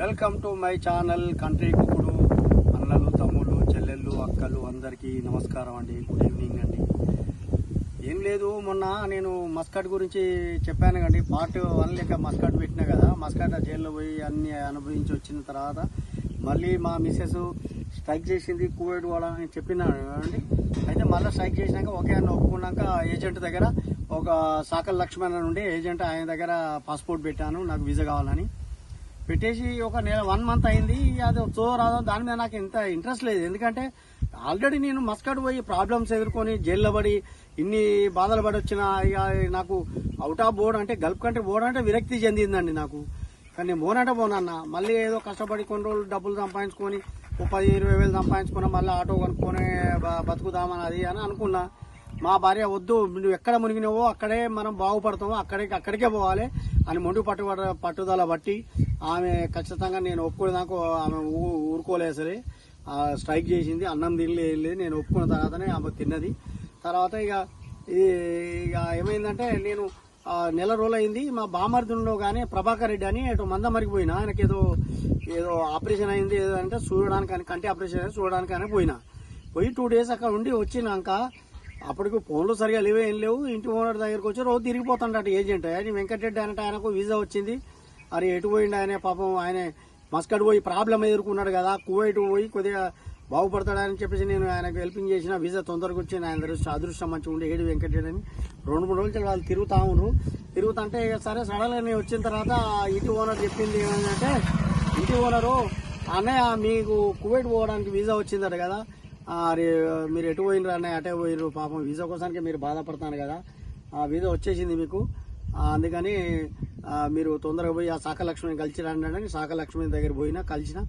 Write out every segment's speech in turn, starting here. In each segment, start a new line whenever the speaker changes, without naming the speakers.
Welcome to my channel country కుకుడు. అన్నలు, తమ్ముళ్ళు, చెల్లెళ్ళు, అక్కలు అందరికీ నమస్కారం అండి. గుడ్ ఈవినింగ్ అండి. ఏం లేదు, మొన్న నేను మస్కట్ గురించి చెప్పాను కండి. పార్ట్ 1 లెక్క మస్కట్ పెట్టినా కదా. మస్కట్ జైల్లో పోయి అన్ని అనుభవించి వచ్చిన తర్వాత మళ్ళీ మా మిస్సెస్ స్ట్రైక్ చేసింది, కువైట్ పోవాలని చెప్పినాను అండి. అయితే మళ్ళీ స్ట్రైక్ చేసినాక ఓకే అని ఒప్పుకున్నాక ఏజెంట్ దగ్గర ఒక సాకల్ లక్ష్మణ్ నుండి ఏజెంట్, ఆయన దగ్గర పాస్పోర్ట్ పెట్టాను, నాకు వీసా కావాలని పెట్టేసి ఒక 1 మంత్ అయింది. అది రాదో దాని మీద నాకు ఇంత ఇంట్రెస్ట్ లేదు. ఎందుకంటే ఆల్రెడీ నేను మస్కట్ పోయి ప్రాబ్లమ్స్ ఎదుర్కొని జైల్లో పడి ఇన్ని బాధలు పడి వచ్చిన ఇక నాకు అవుట్ ఆఫ్ బోర్డ్ అంటే గల్ఫ్ కంట్రీ బోర్డ్ అంటే విరక్తి చెందిందండి నాకు. కానీ నేను పోనంటే పోనన్నా. మళ్ళీ ఏదో కష్టపడి కొన్ని రోజులు డబ్బులు సంపాదించుకొని 10-20 వేలు సంపాదించుకున్నా, మళ్ళీ ఆటో కొనుక్కొని బతుకుదామని అది అని అనుకున్నా. మా భార్య వద్దు, నువ్వు ఎక్కడ మునిగినావో అక్కడే మనం బాగుపడతామో అక్కడికే పోవాలి అని మొండి పట్టుదల బట్టి ఆమె ఖచ్చితంగా నేను ఒప్పుకునేదాకా ఆమె ఊరుకోలేదు. సరే స్ట్రైక్ చేసింది, అన్నం తినలేదు. నేను ఒప్పుకున్న తర్వాతనే ఆమె తిన్నది. తర్వాత ఇక ఏమైందంటే నేను నెల రోజులు అయింది. మా బామర్దులో కానీ ప్రభాకర్ రెడ్డి అని అటు మందమరికి పోయినా. ఆయనకి ఏదో ఆపరేషన్ అయింది, ఏదో అంటే చూడడానికి, కంటి ఆపరేషన్ అయింది చూడడానికి పోయినా. పోయి 2 డేస్ అక్కడ ఉండి వచ్చినాక అప్పటికి ఫోన్లు సరిగా ఏం లేవు. ఇంటి ఓనర్ దగ్గరకు వచ్చి రోజు తిరిగిపోతాడట ఏజెంట్. ఆయన వెంకటరెడ్డి అంటే ఆయనకు వీసా వచ్చింది. అది ఎటు పోయిండు ఆయన, పాపం ఆయన మస్కట్ పోయి ప్రాబ్లం ఎదుర్కొన్నాడు కదా, కువైట్ పోయి కొద్దిగా బాగుపడతాడని చెప్పేసి నేను ఆయనకు హెల్పింగ్ చేసిన. వీసా తొందరగా వచ్చి ఆయన అదృష్టం మంచిగా ఉండే ఏడు వెంకటరెడ్డి అని 2-3 రోజులు వాళ్ళు తిరుగుతుంటే సరే సడన్గా నేను వచ్చిన తర్వాత ఇంటి ఓనర్ చెప్పింది ఏమంటే, ఇంటి ఓనరు అన్నయ్య మీకు కువైట్ పోవడానికి వీసా వచ్చిందట కదా, మీరు ఎటు పోయినరు అన్నయ్య, అటే పోయినరు, పాపం వీసా కోసానికి మీరు బాధపడతాను కదా, ఆ వీసా వచ్చేసింది మీకు, అందుకని మీరు తొందరగా పోయి ఆ శాఖలక్ష్మిని కలిసి రండి. శాఖలక్ష్మి దగ్గర పోయినా కలిసిన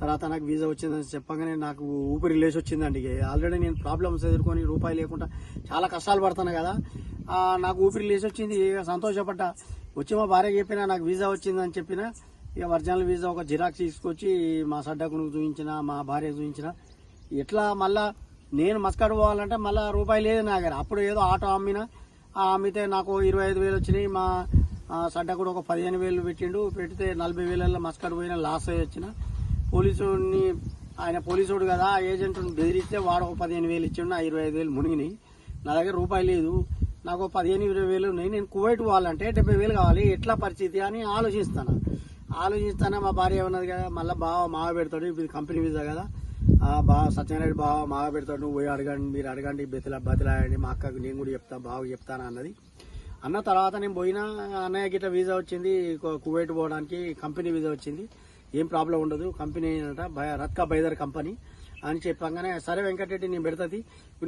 తర్వాత నాకు వీసా వచ్చిందని చెప్పగానే నాకు ఊపిరి లేచి వచ్చిందండి. ఆల్రెడీ నేను ప్రాబ్లమ్స్ ఎదుర్కొని రూపాయి లేకుండా చాలా కష్టాలు పడుతున్నాను కదా, నాకు ఊపిరి లేచి వచ్చింది. సంతోషపడ్డా. వచ్చి మా భార్య చెప్పినా నాకు వీసా వచ్చిందని చెప్పిన. ఇక ఒరిజినల్ వీసా ఒక జిరాక్స్ తీసుకొచ్చి మా సడ్డకును చూపించిన, మా భార్య చూపించిన. ఎట్లా మళ్ళా నేను మస్కట్ పోవాలంటే మళ్ళీ రూపాయి లేదు నా దగ్గర. అప్పుడు ఏదో ఆటో అమ్మితే నాకు 25 వేలు వచ్చినాయి. మా సడ్డ కూడా ఒక 15 వేలు పెడితే 40 వేలలో మస్కట్ పోయిన లాస్ అయ్యి వచ్చిన. పోలీసుని ఆయన పోలీసుడు కదా, ఏజెంట్ని బెదిరిస్తే వాడు ఒక 15 వేలు ఇచ్చిండు, 25 వేలు మునిగినాయి. నా దగ్గర రూపాయి లేదు, నాకు 15-20 వేలు ఉన్నాయి. నేను కువైట్ పోవాలంటే 70 వేలు కావాలి, ఎట్లా పరిస్థితి అని ఆలోచిస్తానే మా భార్య ఉన్నది కదా, మళ్ళీ బాగా మావ పెడతాడు, ఇది కంపెనీ వీసా కదా, బాగా సత్యనారాయణ బాగా మావ పెడతాడు, నువ్వు పోయి అడగండి, మీరు అడగండి, బతిలాడండి, మా అక్కకు నేను కూడా బాగా చెప్తాను అన్నది. అన్న తర్వాత నేను పోయినా, అన్నయ్య గిట్ల వీసా వచ్చింది కువైట్ పోవడానికి, కంపెనీ వీసా వచ్చింది, ఏం ప్రాబ్లం ఉండదు, కంపెనీ అంట రత్కా బైదర్ కంపెనీ అని చెప్పగానే సరే వెంకటరెడ్డి నేను పెడతాది,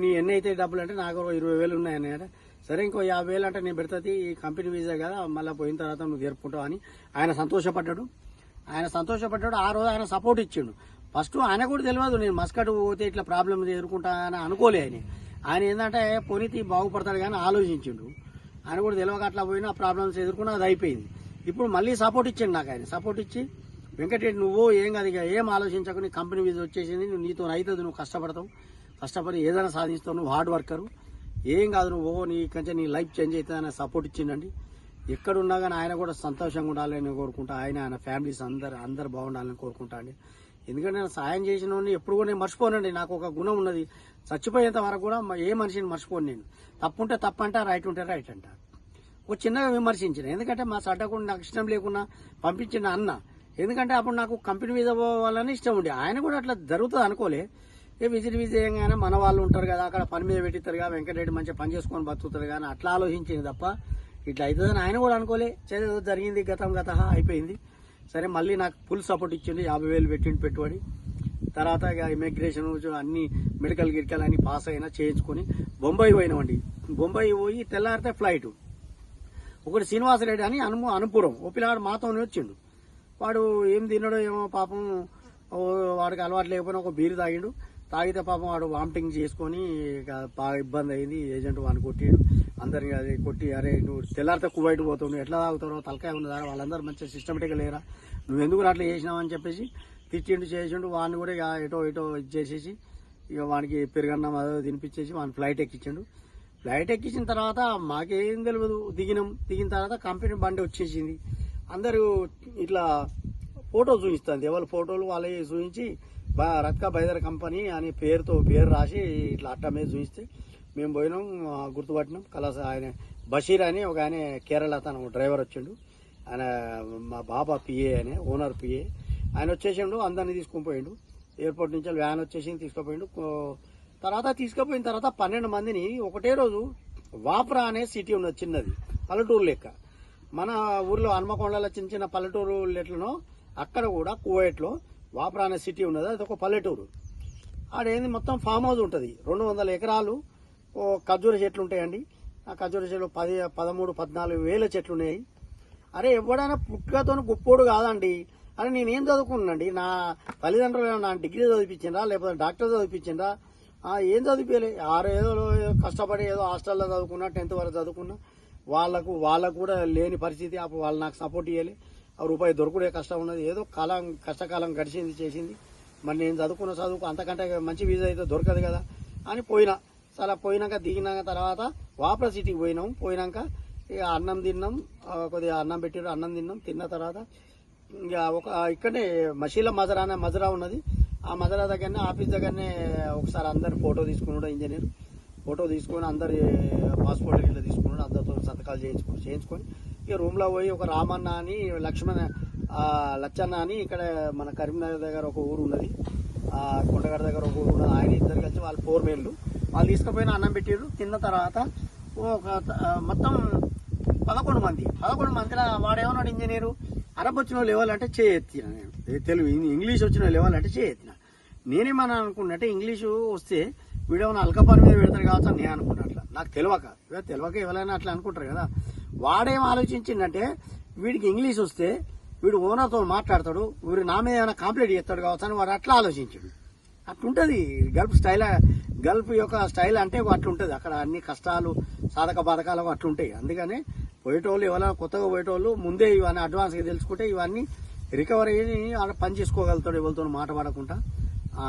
నీ ఎన్ని అయితే డబ్బులు అంటే నాకు 20 వేలు ఉన్నాయన్నయ్య. సరే ఇంకో 50 వేలు అంటే నేను పెడతాది, ఈ కంపెనీ వీసా కదా, మళ్ళీ పోయిన తర్వాత నువ్వు జరుపుకుంటావు అని ఆయన సంతోషపడ్డాడు. ఆ రోజు ఆయన సపోర్ట్ ఇచ్చిండు. ఫస్ట్ ఆయన కూడా తెలియదు నేను మస్కట్ పోతే ఇట్లా ప్రాబ్లమ్ ఎదుర్కొంటా అని అనుకోలే. ఆయన ఏంటంటే పోనీతి బాగుపడతాడు కానీ ఆలోచించిండు. ఆయన కూడా తెలియక అట్లా పోయినా ప్రాబ్లమ్స్ ఎదుర్కొన్నా అది అయిపోయింది. ఇప్పుడు మళ్ళీ సపోర్ట్ ఇచ్చిండు నాకు. ఆయన సపోర్ట్ ఇచ్చి వెంకటరెడ్డి నువ్వు ఏం కాదు, ఇక ఏం ఆలోచించకు, నీ కంపెనీ వీసా వచ్చేసింది, నీతో అవుతుంది, నువ్వు కష్టపడి ఏదైనా సాధిస్తావు, నువ్వు హార్డ్ వర్కరు, ఏం కాదు, నువ్వు కొంచెం నీ లైఫ్ చేంజ్ అవుతుంది అని సపోర్ట్ ఇచ్చిండండి. ఎక్కడున్నా కానీ ఆయన కూడా సంతోషంగా ఉండాలని కోరుకుంటా, ఆయన ఫ్యామిలీస్ అందరు బాగుండాలని కోరుకుంటా అండి. ఎందుకంటే నేను సాయం చేసిన ఎప్పుడు కూడా నేను మర్చిపోనండి. నాకు ఒక గుణం ఉన్నది, చచ్చిపోయేంత వరకు కూడా ఏ మనిషిని మర్చిపోను నేను. తప్పుంటే తప్పంట, రైట్ ఉంటే రైట్ అంట. ఒక చిన్నగా విమర్శించిన, ఎందుకంటే మా సడ్డకుండా నాకు ఇష్టం లేకున్నా పంపించిన అన్న, ఎందుకంటే అప్పుడు నాకు కంపెనీ మీద పోవాలని ఇష్టం ఉండే. ఆయన కూడా అట్లా జరుగుతుంది అనుకోలే. విజిట్ చేయగానే మన వాళ్ళు ఉంటారు కదా, అక్కడ పని మీద పెట్టిస్తారు కదా, వెంకటరెడ్డి మంచిగా పని చేసుకొని బతుకుతారు కానీ అట్లా ఆలోచించింది తప్ప ఇట్లా అవుతుందని ఆయన కూడా అనుకోలే. జరిగింది, గతం అయిపోయింది. సరే మళ్ళీ నాకు ఫుల్ సపోర్ట్ ఇచ్చిండు, 50 వేలు పెట్టిండు పెట్టుబడి. తర్వాత ఇక ఇమిగ్రేషన్ అన్ని మెడికల్ గిడికల్ అన్ని పాస్ అయినా చేయించుకొని బొంబాయి పోయినామండి. బొంబాయి పోయి తెల్లారితే ఫ్లైట్. ఒకటి శ్రీనివాసరెడ్డి అని అనుపురం, ఓ పిల్లవాడు మాతోనే వచ్చిండు. వాడు ఏం తిన్నాడో ఏమో పాపం, వాడికి అలవాటు లేకపోయినా ఒక బీరు తాగితే పాపం వాడు వామిటింగ్ చేసుకొని బాగా ఇబ్బంది అయింది. ఏజెంట్ వాడిని కొట్టిడు, అందరిని అది కొట్టి, అరే నువ్వు తెల్లారితే కువైట్ పోతావు, నువ్వు ఎట్లా తాగుతారో తలకాయ ఉన్నదా, వాళ్ళందరూ మంచిగా సిస్టమేటిక్గా లేరా, నువ్వు ఎందుకు అట్లా చేసినావు అని చెప్పేసి చేసిండు. వాడిని కూడా ఇక ఎటో ఇచ్చేసేసి ఇక వానికి పెరుగన్నం అదో తినిపించేసి వాడిని ఫ్లైట్ ఎక్కించాడు. ఫ్లైట్ ఎక్కించిన తర్వాత మాకేం తెలియదు, దిగిన తర్వాత కంపెనీ బండి వచ్చేసింది. అందరూ ఇట్లా ఫోటో చూపిస్తుంది. ఎవరి ఫోటోలు వాళ్ళే చూపించి రత్కా బైదర్ కంపెనీ అని పేరు రాసి ఇట్లా అట్ట మీద చూపిస్తే మేము పోయినాం, గుర్తుపట్టినాం. కలాస ఆయన బషీర్ అని ఒక ఆయన కేరళ తన డ్రైవర్ వచ్చిండు. ఆయన మా బాబా పిఏ అని ఓనర్ పిఏ ఆయన వచ్చేసిండు. అందరినీ తీసుకొని పోయిండు. ఎయిర్పోర్ట్ నుంచి వ్యాన్ వచ్చేసి తీసుకుపోయిండు. తర్వాత తీసుకుపోయిన తర్వాత 12 మందిని ఒకటే రోజు వాప్రా అనే సిటీ ఉన్నది, చిన్నది పల్లెటూరు లెక్క. మన ఊర్లో హన్మకొండలో చిన్న చిన్న పల్లెటూరు ఎట్లనో అక్కడ కూడా కువైట్లో వాప్రా అనే సిటీ ఉన్నది. అది ఒక పల్లెటూరు. ఆడేంది మొత్తం ఫామ్ హౌస్ ఉంటుంది. 200 ఎకరాలు ఖర్జూర చెట్లు ఉంటాయండి. ఆ ఖర్జూర చెట్లు 13-14 వేల చెట్లు ఉన్నాయి. అరే ఎవడైనా పుట్టుకతో గొప్పోడు కాదండి. అరే నేనేం చదువుకున్నానండి, నా తల్లిదండ్రులు నా డిగ్రీ చదివించిండ్రా లేకపోతే డాక్టర్ చదివించిండ్రా? ఏం చదివిపోయలే. ఏదో కష్టపడి ఏదో హాస్టల్లో చదువుకున్నా, 10th వరకు చదువుకున్నా. వాళ్ళకు కూడా లేని పరిస్థితి. అప్పుడు వాళ్ళు నాకు సపోర్ట్ ఇవ్వాలి. ఆ రూపాయి దొరుకుడే కష్టం ఉన్నది. ఏదో కష్టకాలం గడిచింది చేసింది. మరి నేను చదువుకున్న చదువుకు అంతకంటే మంచి వీజా అయితే దొరకదు కదా అని పోయినా. చాలా పోయినాక దిగినాక తర్వాత వాప్రా సిటీకి పోయినాం. పోయినాక ఇక అన్నం తిన్నాం, కొద్దిగా అన్నం పెట్టారు, అన్నం తిన్నాం. తిన్న తర్వాత ఇక ఇక్కడనే మషీల మజరా ఉన్నది. ఆ మజరా దగ్గరనే ఆఫీస్ దగ్గరనే ఒకసారి అందరు ఫోటో తీసుకున్నాడు. ఇంజనీర్ ఫోటో తీసుకొని అందరు పాస్పోర్ట్ ఇట్లా తీసుకున్నాడు. అందరితో సంతకాలు చేయించుకొని ఇక రూమ్లో పోయి ఒక రామన్న అని లచ్చన్న అని ఇక్కడ మన కరీంనగర్ దగ్గర ఒక ఊరు ఉన్నది, కొండగడ దగ్గర ఒక ఊరు ఉన్నది. ఆయన ఇద్దరు కలిసి వాళ్ళు 4 మేళ్ళు వాళ్ళు తీసుకుపోయిన అన్నం పెట్టారు. తిన్న తర్వాత మొత్తం 11 మందిలో వాడేమన్నాడు ఇంజనీరు, అరబ్ వచ్చిన వాళ్ళు ఇవ్వాలంటే చేయెత్తిన, నేను తెలుగు ఇంగ్లీష్ వచ్చిన వాళ్ళు ఇవ్వాలంటే చేయెత్తిన. నేనేమన్నా అనుకున్నట్టే ఇంగ్లీషు వస్తే వీడేమన్నా అల్కపాని మీద పెడతారు కావచ్చు అని నేను అనుకున్నట్ల. నాకు తెలియక ఎవరైనా అట్లా అనుకుంటారు కదా. వాడేం ఆలోచించిందంటే వీడికి ఇంగ్లీష్ వస్తే వీడు ఓనర్తో మాట్లాడతాడు, వీడు నా మీద ఏమైనా కంప్లైంట్ చేస్తాడు కావచ్చు అని వాడు అట్లా ఆలోచించాడు. అట్లుంటుంది గల్ఫ్ యొక్క స్టైల్ అంటే అట్లుంటుంది. అక్కడ అన్ని కష్టాలు సాధక బాధకాలు అట్లుంటాయి. అందుకని పోయేటోళ్ళు ఎవరైనా కొత్తగా పోయేటోళ్ళు ముందే ఇవన్నీ అడ్వాన్స్గా తెలుసుకుంటే ఇవన్నీ రికవర్ అయ్యి పని చేసుకోగలుగుతాడు. ఎవరితో మాట పడకుండా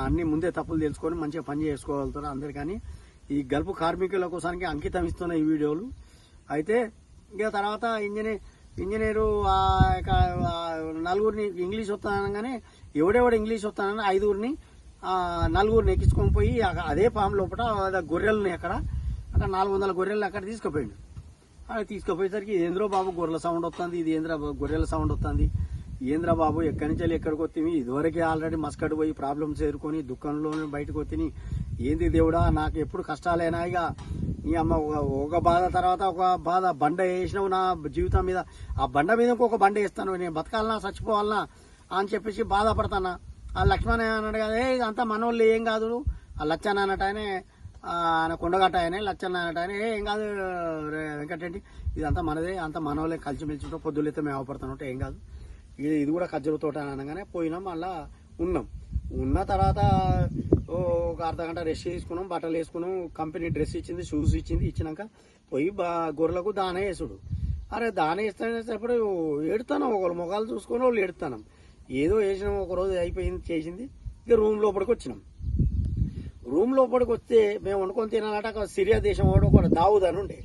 అన్ని ముందే తప్పులు తెలుసుకొని మంచిగా పని చేసుకోగలుగుతారు. అందరికని ఈ గల్ఫ్ కార్మికుల కోసానికి అంకితం ఇస్తున్న ఈ వీడియోలు. అయితే ఇక తర్వాత ఇంజనీరు నలుగురిని ఇంగ్లీష్ వస్తానగానే ఎవడెవడు ఇంగ్లీష్ వస్తానని 5గురిని 4గురిని ఎక్కించుకొని పోయి అదే ఫామ్ లోపల గొర్రెలని అక్కడ 400 గొర్రెలు అక్కడ తీసుకుపోయిండు. అక్కడ తీసుకుపోయేసరికి ఏంద్రో బాబు గొర్రెల సౌండ్ వస్తుంది, ఇది ఏంద్ర గొర్రెల సౌండ్ వస్తుంది, ఏంద్ర బాబు ఎక్కడి నుంచి వెళ్ళి ఎక్కడికి వస్తుంది, ఇదివరకే ఆల్రెడీ మస్కట్ పోయి ప్రాబ్లమ్స్ ఎదుర్కొని దుఃఖంలోనే బయటకు వచ్చినాయి, ఏంది దేవుడా నాకు ఎప్పుడు కష్టాలైనా. ఇక ఈ అమ్మ ఒక బాధ తర్వాత ఒక బాధ బండ వేసినావు నా జీవితం మీద, ఆ బండ మీద ఇంకొక బండ వేస్తాను, నేను బతకాలనా చచ్చిపోవాలనా అని చెప్పేసి బాధపడతానా. ఆ లక్ష్మణ్ అన్నాడు కదా, ఇదంతా మనోళ్ళు ఏం కాదు, ఆ లచ్చన్న అన్నట్టు ఆయన కొండగట్ట ఆయన లచ్చన్న అన్నట్టు ఆయన ఏం కాదు వెంకటరెడ్డి, ఇదంతా మనదే, అంతా మనోళ్ళే కలిసిమెలిసి పొద్దులైతే మేము అవపడుతున్నట్టు ఏం కాదు, ఇది కూడా ఖర్జూర తోట అనగానే పోయినాం. మళ్ళా ఉన్న తర్వాత ఒక అర్ధగంట రెస్ట్ తీసుకున్నాం, బట్టలు వేసుకున్నాం, కంపెనీ డ్రెస్ ఇచ్చింది, షూస్ ఇచ్చినాక పోయి గొర్రెలకు దాన వేసుడు. అరే దాన వేస్తున్నప్పుడు ఏడుతాను, ఒకళ్ళు మొగాలు చూసుకొని వాళ్ళు ఏడుతాను. ఏదో వేసినాం, ఒక రోజు అయిపోయింది చేసింది. ఇక రూమ్ లోపలికి వచ్చినాం. రూమ్ లోపలికి వస్తే మేము వండుకొని తినాలంటే అక్కడ సిరియా దేశం వాడు ఒక దావుద్ అని ఉండే.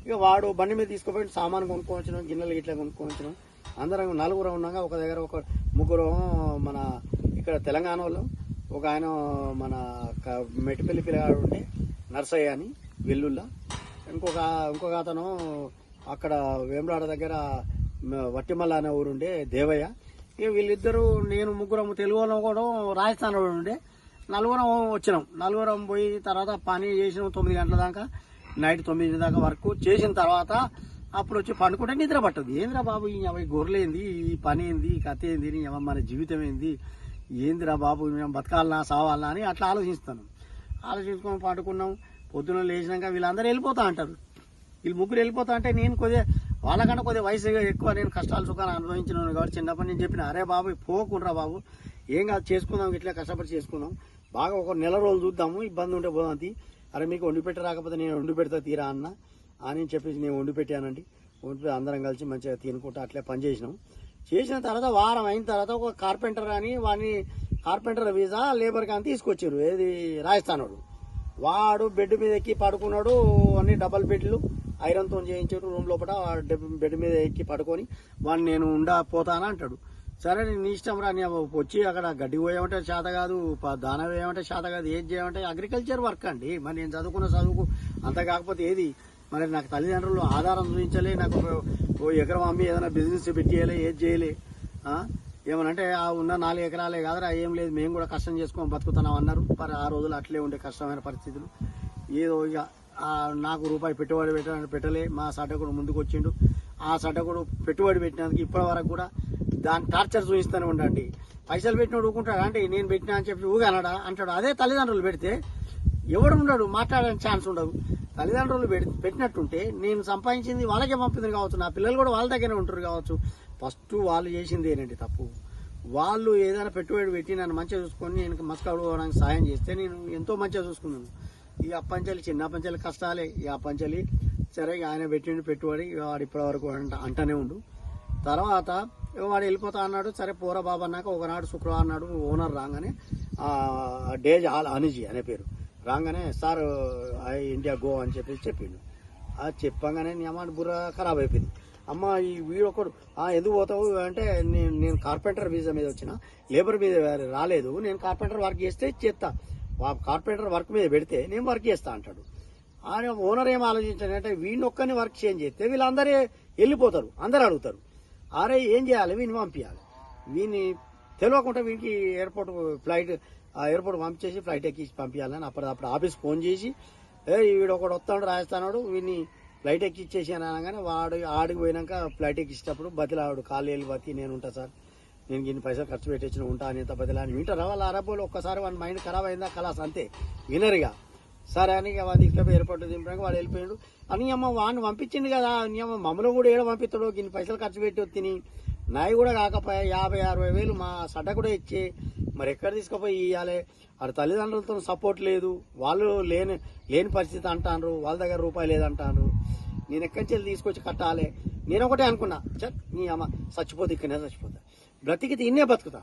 ఇక వాడు బండి మీద తీసుకుపోయి సామాన్ కొనుక్కొచ్చినాం, గిన్నెలు గిట్లా కొనుక్కొచ్చినాం. అందరం 4 ఉన్నాగా ఒక దగ్గర ఒక 3 మన ఇక్కడ తెలంగాణ వాళ్ళు, ఒక ఆయన మన మెట్టిపల్లి పిల్లగాడు ఉండే నర్సయ్య అని వెల్లుల్లా, ఇంకొక అతను అక్కడ వేములాడ దగ్గర వట్టిమల్ల అనే ఊరుండే దేవయ్య. ఇక వీళ్ళిద్దరూ నేను 3 తెలుగు వాళ్ళం కూడా రాజస్థాన్ ఉండే. 4 వచ్చినాం. 4 పోయి తర్వాత పని చేసినాం 9 గంటల దాకా, నైట్ 9 దాకా వరకు చేసిన తర్వాత అప్పుడు వచ్చి పండుకుంటే నిద్ర పట్టదు. ఏందిరా బాబు ఈ గొర్రెలేంది, ఈ పని ఏంది, ఈ కథ ఏంది, మన జీవితం ఏంది, ఏందిరా బాబు మేము బతకాలనా సావాలనా అని అట్లా ఆలోచించుకొని పండుకున్నాం. పొద్దున్న లేచినాక వీళ్ళందరూ వెళ్ళిపోతా అంటారు. వీళ్ళు 3 వెళ్ళిపోతా అంటే నేను వాళ్ళకన్నా కొద్దిగా వయసు ఎక్కువ, నేను కష్టాలు సుఖాలు అనుభవించినాను కాబట్టి చిన్నప్పటి నేను చెప్పిన, అరే బాబు పోకుండా బాబు ఏం కాదు చేసుకుందాం, ఇట్లా కష్టపడి చేసుకుందాం, బాగా ఒక నెల రోజులు చూద్దాము, ఇబ్బంది ఉంటే పోదాంతి, అరే మీకు వండి పెట్టి రాకపోతే నేను వండి పెడతా తీరా అన్న అని చెప్పేసి నేను వండి పెట్టానండి. వండి అందరం కలిసి మంచిగా తినుకుంటా అట్లే పని చేసినాం. చేసిన తర్వాత వారం అయిన తర్వాత ఒక కార్పెంటర్ అని వాడిని కార్పెంటర్ వీసా లేబర్ కానీ తీసుకొచ్చారు, ఏది రాజస్థాన్ వాడు బెడ్ మీద ఎక్కి పడుకున్నాడు. అన్ని డబల్ బెడ్లు ఐరన్తో చేయించారు రూమ్ లోపల. బెడ్ మీద ఎక్కి పడుకొని వాడిని నేను పోతానా అంటాడు. సరే నీ ఇష్టం రా, నీ వచ్చి అక్కడ గడ్డి పోయామంటే చేత కాదు, దాన వేయమంటే చేత కాదు, ఏది చేయమంటే అగ్రికల్చర్ వర్క్ అండి. మరి నేను చదువుకున్న చదువుకు అంత కాకపోతే ఏది మరి నాకు తల్లిదండ్రులు ఆధారం చూపించలే, నాకు ఓ ఎకరం అమ్మి ఏదైనా బిజినెస్ పెట్టేయాలి, ఏది చేయలే. ఏమనంటే ఆ ఉన్న 4 ఎకరాలే కాదురా, ఏం లేదు మేము కూడా కష్టం చేసుకొని బతుకుతున్నాం అన్నారు. మరి ఆ రోజులు అట్లే ఉండే కష్టమైన పరిస్థితులు. ఏదో ఇక నాకు రూపాయి పెట్టుబడి పెట్టలే. మా సడ్డకుడు ముందుకు వచ్చిండు. ఆ సడ్డకుడు పెట్టుబడి పెట్టినందుకు ఇప్పటి వరకు కూడా దాని టార్చర్ చూపిస్తూనే ఉండండి. పైసలు పెట్టినోడు ఊకుంటాడు అంటే నేను పెట్టినా అని చెప్పి ఊగనడా అంటాడు. అదే తల్లిదండ్రులు పెడితే ఎవడు ఉండడు, మాట్లాడడానికి ఛాన్స్ ఉండదు. తల్లిదండ్రులు పెట్టినట్టుంటే నేను సంపాదించింది వాళ్ళకే పంపింది కావచ్చు, నా పిల్లలు కూడా వాళ్ళ దగ్గరే ఉంటారు కావచ్చు. ఫస్ట్ వాళ్ళు చేసింది ఏంటంటే తప్పు. వాళ్ళు ఏదైనా పెట్టుబడి పెట్టి నన్ను మంచిగా చూసుకొని నేను మస్కవడానికి సాయం చేస్తే నేను ఎంతో మంచిగా చూసుకున్నాను. ఈ అప్పంచలి చిన్న పంచలి కష్టాలే. ఈ అప్పంచలి సరే ఆయన పెట్టిండు పెట్టుబడి, వాడు ఇప్పటి వరకు అంటనే ఉండు. తర్వాత వాడు వెళ్ళిపోతా అన్నాడు. సరే పోరా బాబు అన్నాక ఒకనాడు శుక్రవారం నాడు ఓనర్ రాగానే డేజ్ అనిజీ అనే పేరు రాగానే సార్ ఇండియా గో అని చెప్పిండు. అది చెప్పగానే నీ అమ్మ బుర్ర ఖరాబ్ అయిపోయింది. అమ్మ ఈ వీడొకడు ఎందుకు పోతావు అంటే నేను కార్పెంటర్ వీసా మీద వచ్చిన, లేబర్ మీద రాలేదు, నేను కార్పెంటర్ వర్క్ చేస్తే చేస్తా, కార్పెంటర్ వర్క్ మీద పెడితే నేను వర్క్ చేస్తా అంటాడు. ఆయన ఓనర్ ఏం ఆలోచించాడంటే వీడిని ఒక్కని వర్క్ చేంజ్ చేస్తే వీళ్ళందరే వెళ్ళిపోతారు, అందరు అడుగుతారు. అరే ఏం చేయాలి, వీడిని పంపించాలి. వీడిని తెలియకుండా వీడికి ఎయిర్పోర్ట్ పంపించేసి ఫ్లైట్ ఎక్కించి పంపించాలని అప్పుడు ఆఫీస్ ఫోన్ చేసి వీడు ఒకడు వస్తాడు రాజస్థానాడు, వీడిని ఫ్లైట్ ఎక్కిచ్చేసి అని అనగానే వాడు ఆడికి పోయినాక ఫ్లైట్ ఎక్కించేటప్పుడు బతిలాడు కాళ్ళు వెళ్ళి బతి నేను ఉంటా సార్, నేను ఇన్ని పైసలు ఖర్చు పెట్టేసిన ఉంటా అని ఎంత బతిలా అని వింటారా వాళ్ళ అరబ్బోలు. ఒక్కసారి వాడి మైండ్ ఖరాబ్ అయిందా కలాస్ అంతే, వినరుగా. సరే అని వాడు తీసుకెళ్ళి ఎయిర్పోర్ట్ దింపడానికి వాడు వెళ్ళిపోయాడు. అని అమ్మ వాడిని పంపించింది కదా, నీ అమ్మ మమ్మల్ని కూడా ఏడ పంపిస్తాడు, ఇన్ని పైసలు ఖర్చు పెట్టి తిని నాయి కూడా కాకపోయా 50-60 వేలు మా సడ్డ కూడా ఇచ్చి మరి ఎక్కడ తీసుకుపోయి ఇవ్వాలి. వాడి తల్లిదండ్రులతో సపోర్ట్ లేదు, వాళ్ళు లేని పరిస్థితి అంటారు, వాళ్ళ దగ్గర రూపాయి లేదంటారు. నేను ఎక్కడి నుంచి తీసుకొచ్చి కట్టాలి. నేను ఒకటే అనుకున్నా, నీ అమ్మ చచ్చిపోతే ఇక్కడనే చచ్చిపోతా, బ్రతికితే ఇన్నే బతుకుతా,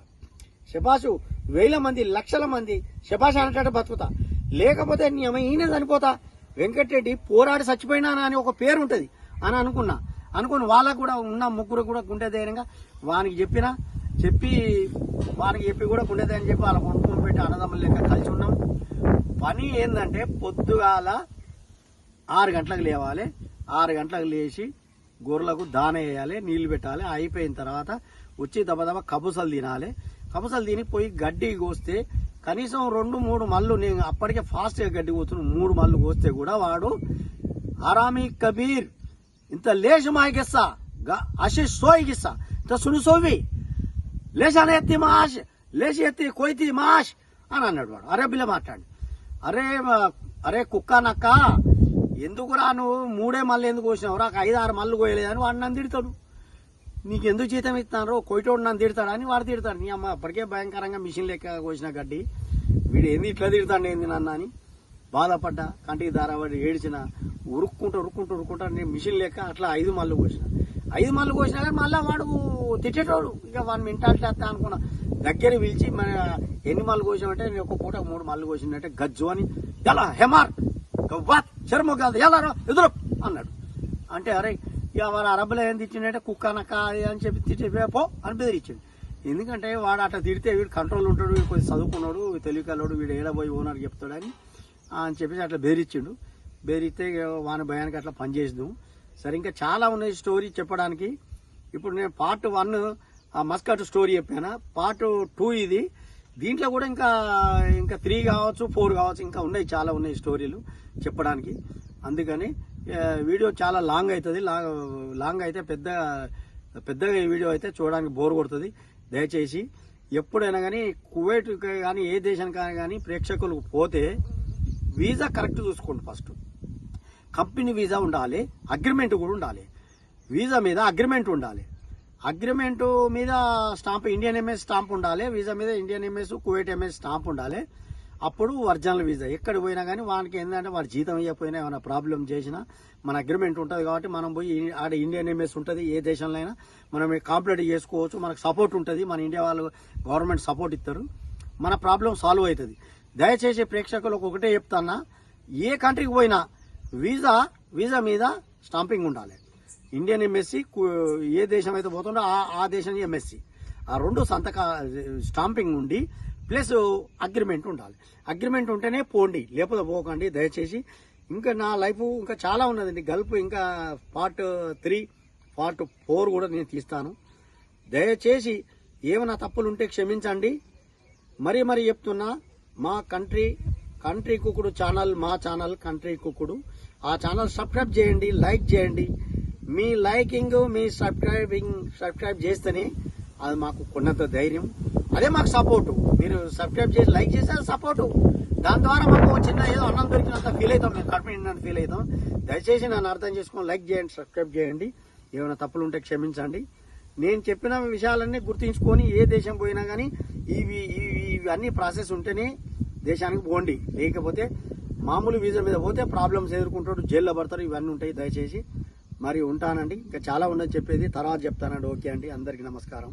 శబాషు 1000 మంది 1,00,000 మంది శబాష్ అనేటట్టు బతుకుతా, లేకపోతే నీ అమ్మ ఈయనే చనిపోతా, వెంకటరెడ్డి పోరాడి చచ్చిపోయినా అని ఒక పేరు ఉంటుంది అని అనుకుని వాళ్ళకు కూడా ఉన్న ముగ్గురు కూడా గుండె ధైర్యంగా వానికి చెప్పి కూడా గుండె ధైర్యం చెప్పి వాళ్ళ కొనుక్కొని పెట్టి అన్నదమ్ములు లెక్క కలిసి ఉన్నాం. పని ఏంటంటే పొద్దుగాల 6 గంటలకు లేవాలి, 6 గంటలకు లేచి గొర్రెలకు దాన వేయాలి, నీళ్లు పెట్టాలి. అయిపోయిన తర్వాత వచ్చి దబదబ కబుసలు తినాలి. కబుసలు తిని పోయి గడ్డి కోస్తే కనీసం 2-3 మళ్ళు, నేను అప్పటికే ఫాస్ట్గా గడ్డి కోస్తున్నాను, 3 మళ్ళు కోస్తే కూడా వాడు ఆరామీ కబీర్ ఇంత లేచి మాగిస్తా ఆశీష్ సోయిగిస్తా ఇంత సుని సోవి లేచానే ఎత్తి మాష్ లేచి ఎత్తి కొయ్యి మాష్ అని అన్నాడు వాడు. అరే బిల్ల మాట్లాడి, అరే కుక్క నక్క ఎందుకురా నువ్వు 3 మళ్ళు ఎందుకు కోసినావు రా, 5-6 మళ్ళు కోయలేదని వాడు నన్ను తిడతాడు. నీకు ఎందుకు జీతం ఇస్తాను కొయ్యటోడు నన్ను తిడతాడని వాడు తిడతాడు. నీ అమ్మ అప్పటికే భయంకరంగా మిషన్ లెక్క కోసిన గడ్డి వీడు ఏంది ఇట్లా తిడతాడు ఏంది నన్ను అని బాధపడ్డా, కంటికి దారాబడి ఏడిచిన, ఉరుక్కుంటూ నేను మిషన్ లెక్క అట్లా 5 మళ్ళు కోసిన. 5 మళ్ళు కోసినా కానీ మళ్ళీ వాడు తిట్టేటోడు. ఇక వాడు మెంటాలిటీ వస్తా అనుకున్నా. దగ్గర పిలిచి మన ఎన్ని మళ్ళు కోసామంటే నేను ఒక్క పూట 3 మళ్ళు కోసిందంటే గజ్జు అని ఎలా హెమార్ వాత్ చర్మ కాదు ఎలా ఎదురు అన్నాడు. అంటే అరే ఇక వాడు అరబ్బలో ఏం తిట్టిందంటే కుక్క నక్క అని చెప్పి తిట్టిపో అని బెదిరించాడు. ఎందుకంటే వాడు అట్లా తిడితే వీడు కంట్రోల్ ఉంటాడు, వీడు కొంచెం చదువుకున్నాడు, తెలివికల్లోడు, వీడు ఏడబోయి ఓనర్ చెప్తాడని అని చెప్పేసి అట్లా బెదిరించిండు. బెదిరిస్తే వాని భయానికి అట్లా పనిచేసినాం. సరే ఇంకా చాలా ఉన్నాయి స్టోరీ చెప్పడానికి. ఇప్పుడు నేను పార్ట్ 1 మస్కట్ స్టోరీ చెప్పాను, పార్ట్ 2 ఇది. దీంట్లో కూడా ఇంకా 3 కావచ్చు 4 కావచ్చు, ఇంకా ఉన్నాయి, చాలా ఉన్నాయి స్టోరీలు చెప్పడానికి. అందుకని వీడియో చాలా లాంగ్ అవుతుంది. లాంగ్ అయితే పెద్దగా ఈ వీడియో అయితే చూడడానికి బోర్ కొడుతుంది. దయచేసి ఎప్పుడైనా కానీ కువైట్ కానీ ఏ దేశానికి కానీ ప్రేక్షకులు పోతే వీసా కరెక్ట్ చూసుకోండి. ఫస్ట్ కంపెనీ వీసా ఉండాలి, అగ్రిమెంట్ కూడా ఉండాలి. వీసా మీద అగ్రిమెంట్ ఉండాలి, అగ్రిమెంట్ మీద స్టాంప్ ఇండియన్ ఎంఎస్ స్టాంప్ ఉండాలి, వీసా మీద Indian MS Kuwait MS stamp ఉండాలి. అప్పుడు ఒరిజినల్ వీసా. ఎక్కడ పోయినా కానీ వానికి ఏంటంటే వాడు జీతం ఇవ్వకపోయినా ఏమైనా ప్రాబ్లం చేసినా మన అగ్రిమెంట్ ఉంటుంది కాబట్టి మనం పోయి ఆడ ఇండియన్ ఎంఎస్ ఉంటుంది, ఏ దేశంలో అయినా మనం కంప్లీట్ చేసుకోవచ్చు. మనకు సపోర్ట్ ఉంటుంది, మన ఇండియా వాళ్ళు గవర్నమెంట్ సపోర్ట్ ఇస్తారు, మన ప్రాబ్లం సాల్వ్ అవుతుంది. దయచేసి ప్రేక్షకులకు ఒకటే చెప్తానా, ఏ కంట్రీకి పోయినా వీసా మీద స్టాంపింగ్ ఉండాలి. ఇండియన్ ఎంఎస్సి, ఏ దేశం అయితే పోతుందో ఆ దేశం ఎంఎస్సి. ఆ 2 స్టాంపింగ్ ఉండి ప్లస్ అగ్రిమెంట్ ఉండాలి. అగ్రిమెంట్ ఉంటేనే పోండి, లేకపోతే పోకండి దయచేసి. ఇంకా నా లైఫ్ ఇంకా చాలా ఉన్నదండి. గల్ఫ్ ఇంకా పార్ట్ 3, పార్ట్ 4 కూడా నేను తీస్తాను. దయచేసి ఏమైనా తప్పులు ఉంటే క్షమించండి. మరీ చెప్తున్నా, మా కంట్రీ కుక్కుడు ఛానల్, మా ఛానల్ కంట్రీ కుక్కుడు, ఆ ఛానల్ సబ్స్క్రైబ్ చేయండి, లైక్ చేయండి. మీ లైకింగ్, మీ సబ్స్క్రైబ్ చేస్తేనే అది మాకు కొన్నంత ధైర్యం, అదే మాకు సపోర్టు. మీరు సబ్స్క్రైబ్ చేసి లైక్ చేస్తే సపోర్టు. దాని ద్వారా మాకు చిన్న ఏదో అన్నం దొరికినంత ఫీల్ అవుతాం, మేము కడుపు నిండినంత ఫీల్ అవుతాం. దయచేసి నన్ను అర్థం చేసుకొని లైక్ చేయండి, సబ్స్క్రైబ్ చేయండి. ఏమైనా తప్పులు ఉంటే క్షమించండి. నేను చెప్పిన విషయాలన్నీ గుర్తుంచుకొని ఏ దేశం పోయినా కానీ ఇవన్నీ ప్రాసెస్ ఉంటేనే దేశానికి పోండి. లేకపోతే మామూలు వీజా మీద పోతే ప్రాబ్లమ్స్ ఎదుర్కొంటాడు, జైల్లో పడతారు. ఇవన్నీ ఉంటాయి. దయచేసి మరి ఉంటానండి. ఇంకా చాలా ఉన్నది చెప్పేది, తర్వాత చెప్తానండి. ఓకే అండి, అందరికీ నమస్కారం.